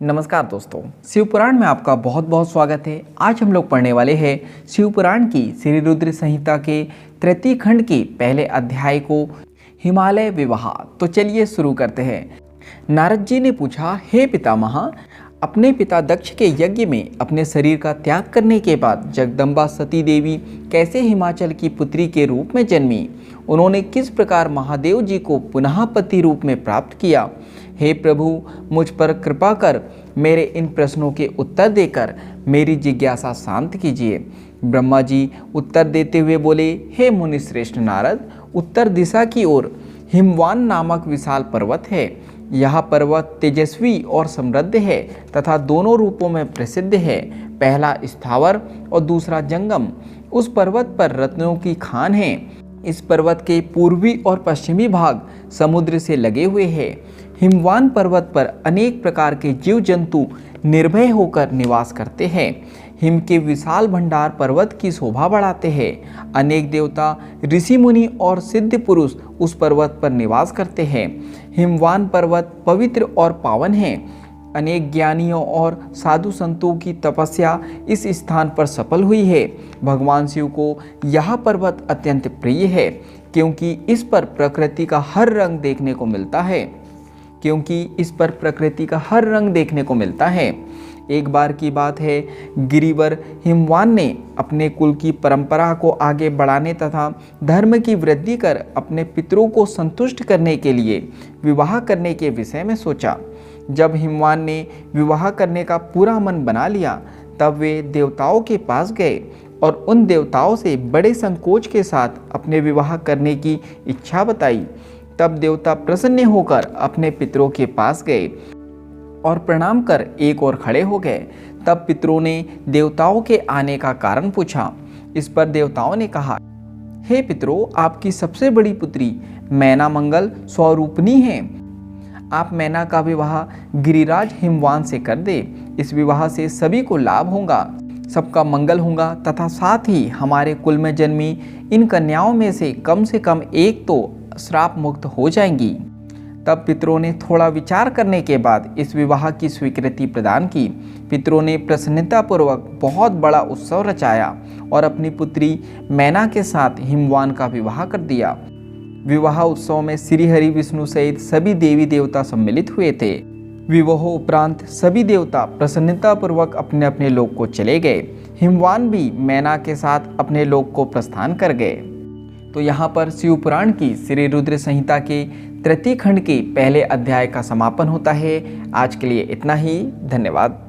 नमस्कार दोस्तों, शिव पुराण में आपका बहुत बहुत स्वागत है। आज हम लोग पढ़ने वाले हैं शिव पुराण की श्री रुद्र संहिता के तृतीय खंड के पहले अध्याय को, हिमालय विवाह। तो चलिए शुरू करते हैं। नारद जी ने पूछा, हे पितामह, अपने पिता दक्ष के यज्ञ में अपने शरीर का त्याग करने के बाद जगदम्बा सती देवी कैसे हिमाचल की पुत्री के रूप में जन्मी? उन्होंने किस प्रकार महादेव जी को पुनः पति रूप में प्राप्त किया? हे प्रभु, मुझ पर कृपा कर मेरे इन प्रश्नों के उत्तर देकर मेरी जिज्ञासा शांत कीजिए। ब्रह्मा जी उत्तर देते हुए बोले, हे मुनिश्रेष्ठ नारद, उत्तर दिशा की ओर हिमवान नामक विशाल पर्वत है। यह पर्वत तेजस्वी और समृद्ध है तथा दोनों रूपों में प्रसिद्ध है। पहला स्थावर और दूसरा जंगम। उस पर्वत पर रत्नों की खान है। इस पर्वत के पूर्वी और पश्चिमी भाग समुद्र से लगे हुए हैं। हिमवान पर्वत पर अनेक प्रकार के जीव जंतु निर्भय होकर निवास करते हैं। हिम के विशाल भंडार पर्वत की शोभा बढ़ाते हैं। अनेक देवता, ऋषि मुनि और सिद्ध पुरुष उस पर्वत पर निवास करते हैं। हिमवान पर्वत पवित्र और पावन है। अनेक ज्ञानियों और साधु संतों की तपस्या इस स्थान पर सफल हुई है। भगवान शिव को यह पर्वत अत्यंत प्रिय है, क्योंकि इस पर प्रकृति का हर रंग देखने को मिलता है। एक बार की बात है, गिरिवर हिमवान ने अपने कुल की परंपरा को आगे बढ़ाने तथा धर्म की वृद्धि कर अपने पितरों को संतुष्ट करने के लिए विवाह करने के विषय में सोचा। जब हिमवान ने विवाह करने का पूरा मन बना लिया, तब वे देवताओं के पास गए और उन देवताओं से बड़े संकोच के साथ अपने विवाह करने की इच्छा बताई। तब देवता प्रसन्न होकर अपने पितरों के पास गए और प्रणाम कर एक ओर खड़े हो गए। तब पितरों ने देवताओं के आने का कारण पूछा। इस पर देवताओं ने कहा, हे पितरों, आपकी सबसे बड़ी पुत्री मैना मंगल स्वरूपनी है। आप मैना का विवाह गिरिराज हिमवान से कर दे। इस विवाह से सभी को लाभ होगा, सबका मंगल होगा तथा साथ ही हमारे कुल में जन्मी इन कन्याओं में से कम एक तो श्राप मुक्त हो जाएंगी। तब पितरों ने थोड़ा विचार करने के बाद इस विवाह की स्वीकृति प्रदान की। पितरों ने प्रसन्नतापूर्वक बहुत बड़ा उत्सव रचाया और अपनी पुत्री मैना के साथ हिमवान का विवाह कर दिया। विवाह उत्सव में श्री हरि विष्णु सहित सभी देवी देवता सम्मिलित हुए थे। विवाह उपरांत सभी देवता प्रसन्नतापूर्वक अपने अपने लोक को चले गए। हिमवान भी मैना के साथ अपने लोक को प्रस्थान कर गए। तो यहाँ पर शिव पुराण की श्री रुद्र संहिता के तृतीय खंड के पहले अध्याय का समापन होता है। आज के लिए इतना ही। धन्यवाद।